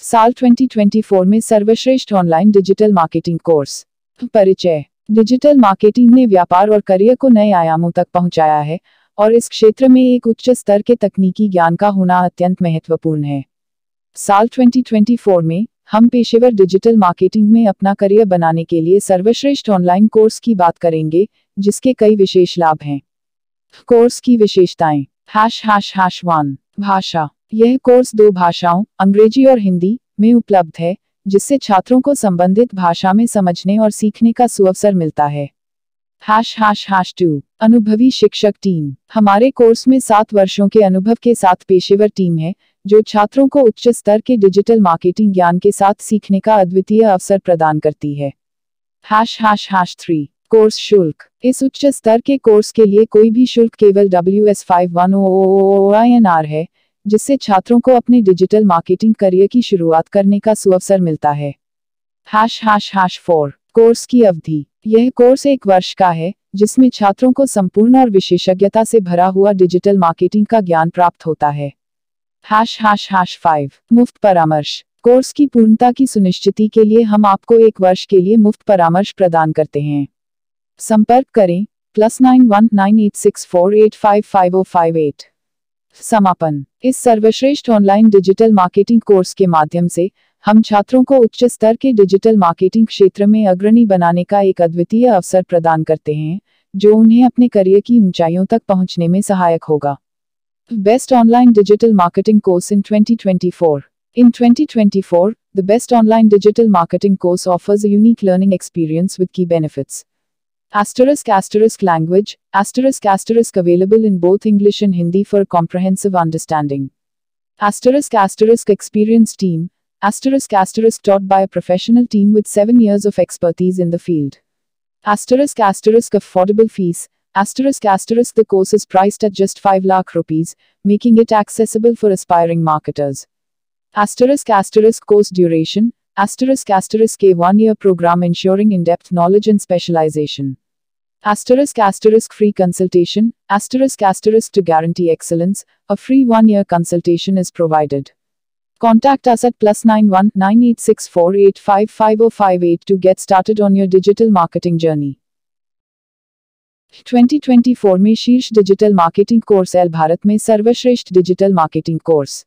साल 2024 में सर्वश्रेष्ठ ऑनलाइन डिजिटल मार्केटिंग कोर्स। परिचय। डिजिटल मार्केटिंग ने व्यापार और करियर को नए आयामों तक पहुंचाया है और इस क्षेत्र में एक उच्च स्तर के तकनीकी ज्ञान का होना अत्यंत महत्वपूर्ण है। साल 2024 में हम पेशेवर डिजिटल मार्केटिंग में अपना करियर बनाने के लिए सर्वश्रेष्ठ ऑनलाइन कोर्स की बात करेंगे, जिसके कई विशेष लाभ हैं। कोर्स की विशेषताएं। ###1 भाषा। यह कोर्स 2 भाषाओं, अंग्रेजी और हिंदी, में उपलब्ध है, जिससे छात्रों को संबंधित भाषा में समझने और सीखने का सुअवसर मिलता है। ###2 अनुभवी शिक्षक टीम। हमारे कोर्स में 7 वर्षों के अनुभव के साथ पेशेवर टीम है, जो छात्रों को उच्च स्तर के डिजिटल मार्केटिंग ज्ञान के साथ सीखने का अद्वितीय अवसर प्रदान करती है। ###3 कोर्स शुल्क। इस उच्च स्तर के कोर्स के लिए कोई भी शुल्क केवल WS5100 है, जिससे छात्रों को अपने डिजिटल मार्केटिंग करियर की शुरुआत करने का सुअवसर मिलता है। ###4 कोर्स की अवधि। यह कोर्स 1 वर्ष का है, जिसमें छात्रों को संपूर्ण और विशेषज्ञता से भरा हुआ डिजिटल मार्केटिंग का ज्ञान प्राप्त होता है। ###5 मुफ्त परामर्श। कोर्स की पूर्णता की सुनिश्चिति के लिए हम आपको 1 वर्ष के लिए मुफ्त परामर्श प्रदान करते हैं। संपर्क करें +919864855058। समापन। इस सर्वश्रेष्ठ ऑनलाइन डिजिटल मार्केटिंग कोर्स के माध्यम से हम छात्रों को उच्च स्तर के डिजिटल मार्केटिंग क्षेत्र में अग्रणी बनाने का एक अद्वितीय अवसर प्रदान करते हैं, जो उन्हें अपने करियर की ऊंचाइयों तक पहुंचने में सहायक होगा। Best Online Digital Marketing Course in 2024. In 2024, the Best Online Digital Marketing Course offers a unique learning experience with key benefits. ***language, *** available in both English and Hindi for comprehensive understanding. *** team, *** taught by a professional team with 7 years of expertise in the field. *** affordable fees, *** the course is priced at just 5 lakh rupees, making it accessible for aspiring marketers. *** course duration, *** a 1-year program ensuring in-depth knowledge and specialization. *** free consultation, *** to guarantee excellence, a free 1-year consultation is provided. Contact us at +919864855058 to get started on your digital marketing journey. 2024 में शीर्ष digital marketing course L Bharat में सर्वश्रेष्ठ digital marketing course.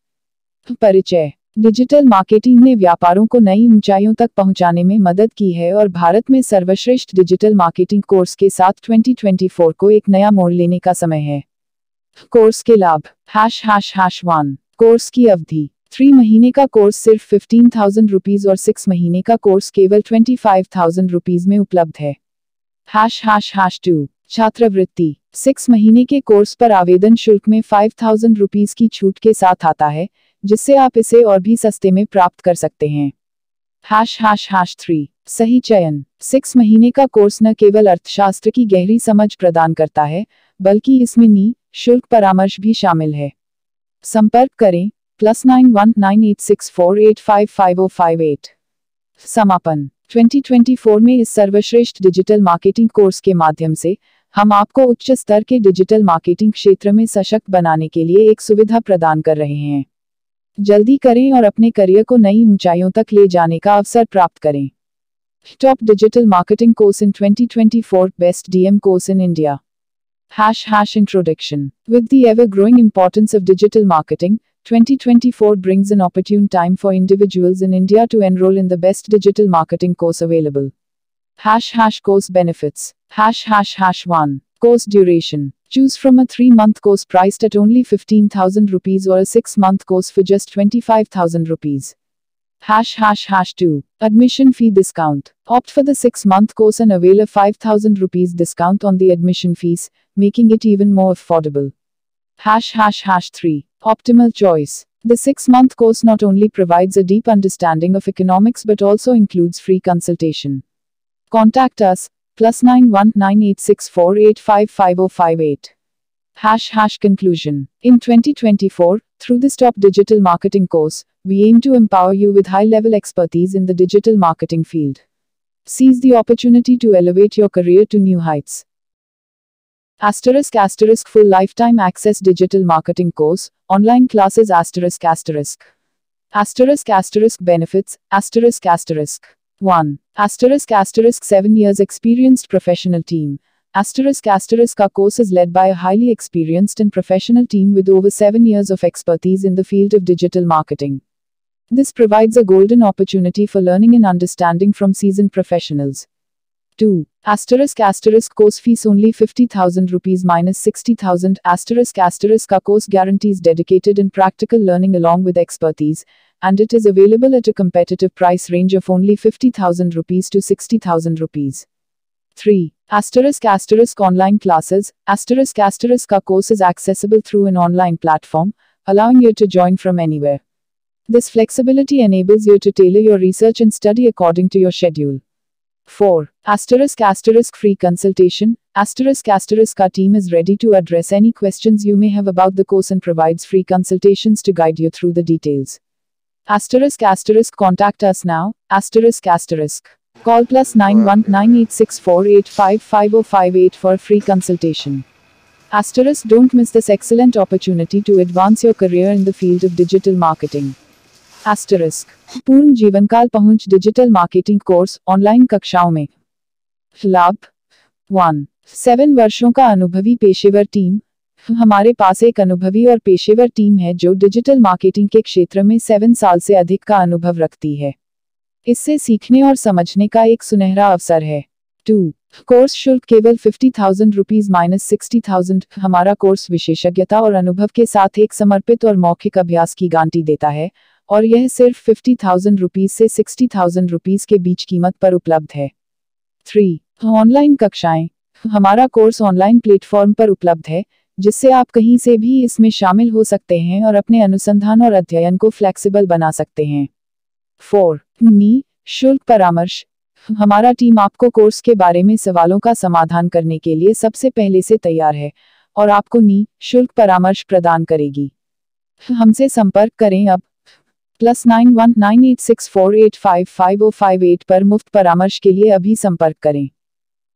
परिचय। Digital marketing ने व्यापारों को नई ऊंचाइयों तक पहुंचाने में मदद की है और भारत में सर्वश्रेष्ठ डिजिटल मार्केटिंग कोर्स के साथ 2024 को एक नया मोड़ लेने का समय है। कोर्स के लाभ। ###1 कोर्स की अवधि। 3 महीने का कोर्स सिर्फ 15,000 रुपीज और 6 महीने का कोर्स केवल 25,000 रुपीज में उपलब्ध है। ###2 छात्रवृत्ति। 6 महीने के कोर्स पर आवेदन शुल्क में 5,000 रुपीज की छूट के साथ आता है, जिससे आप इसे और भी सस्ते में प्राप्त कर सकते हैं। ###3 सही चयन। 6 महीने का कोर्स न केवल अर्थशास्त्र की गहरी समझ प्रदान करता है, बल्कि इसमें शुल्क परामर्श भी शामिल है। संपर्क करें +919864855058। समापन। 2024 में इस सर्वश्रेष्ठ डिजिटल मार्केटिंग कोर्स के माध्यम से हम आपको उच्च स्तर के डिजिटल मार्केटिंग क्षेत्र में सशक्त बनाने के लिए एक सुविधा प्रदान कर रहे हैं। जल्दी करें और अपने करियर को नई ऊंचाइयों तक ले जाने का अवसर प्राप्त करें। Top digital marketing course in 2024, best DM course in India. #introduction. With the ever-growing importance of digital marketing, 2024 brings an opportune time for individuals in India to enroll in the best digital marketing course available. #course benefits. #1 course duration. Choose from a 3-month course priced at only 15,000 rupees or a 6-month course for just 25,000 rupees. #2 admission fee discount. Opt for the 6-month course and avail a 5,000 rupees discount on the admission fees, making it even more affordable. #3 optimal choice. The 6-month course not only provides a deep understanding of economics but also includes free consultation. Contact us +919864855058. Conclusion. In 2024, through this top digital marketing course, we aim to empower you with high-level expertise in the digital marketing field. Seize the opportunity to elevate your career to new heights. *** full lifetime access digital marketing course, online classes ***. Asterisk benefits, asterisk. 1. Asterisk 7 years experienced professional team. Asterisk our course is led by a highly experienced and professional team with over 7 years of expertise in the field of digital marketing. This provides a golden opportunity for learning and understanding from seasoned professionals. 2. Asterisk course fees only 50,000 rupees minus 60,000. Asterisk our course guarantees dedicated and practical learning along with expertise, and it is available at a competitive price range of only 50,000 rupees to 60,000 rupees. 3. Asterisk online classes. Asterisk our course is accessible through an online platform, allowing you to join from anywhere. This flexibility enables you to tailor your research and study according to your schedule. 4. Asterisk free consultation. Asterisk our team is ready to address any questions you may have about the course and provides free consultations to guide you through the details. Asterisk contact us now. Asterisk. Call +919864855058 for a free consultation. Asterisk don't miss this excellent opportunity to advance your career in the field of digital marketing. Asterisk पूर्ण जीवनकाल पहुंच digital marketing course online कक्षाओं में लाभ 1. 7 वर्षों का अनुभवी पेशेवर टीम. हमारे पास एक अनुभवी और पेशेवर टीम है जो डिजिटल मार्केटिंग के क्षेत्र में 7 साल से अधिक का अनुभव रखती है. इससे सीखने और समझने का एक सुनहरा अवसर है. 2. कोर्स शुल्क केवल 50,000 रुपीज माइनस 60,000. हमारा कोर्स विशेषज्ञता और अनुभव के साथ एक समर्पित और मौखिक अभ्यास की गारंटी देता है, और यह सिर्फ 50,000 रुपीज से 60,000 रुपीज के बीच कीमत पर उपलब्ध है. 3. ऑनलाइन कक्षाएं. हमारा कोर्स ऑनलाइन प्लेटफॉर्म पर उपलब्ध है, जिससे आप कहीं से भी इसमें शामिल हो सकते हैं और अपने अनुसंधान और अध्ययन को फ्लेक्सिबल बना सकते हैं. 4. शुल्क परामर्श. हमारा टीम आपको कोर्स के बारे में सवालों का समाधान करने के लिए सबसे पहले से तैयार है और आपको शुल्क परामर्श प्रदान करेगी. हमसे संपर्क करें अब. +919864855058 पर मुफ्त परामर्श के लिए अभी संपर्क करें.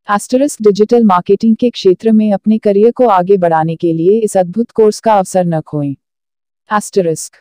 एस्टेरिस्क डिजिटल मार्केटिंग के क्षेत्र में अपने करियर को आगे बढ़ाने के लिए इस अद्भुत कोर्स का अवसर न खोएं. एस्टेरिस्क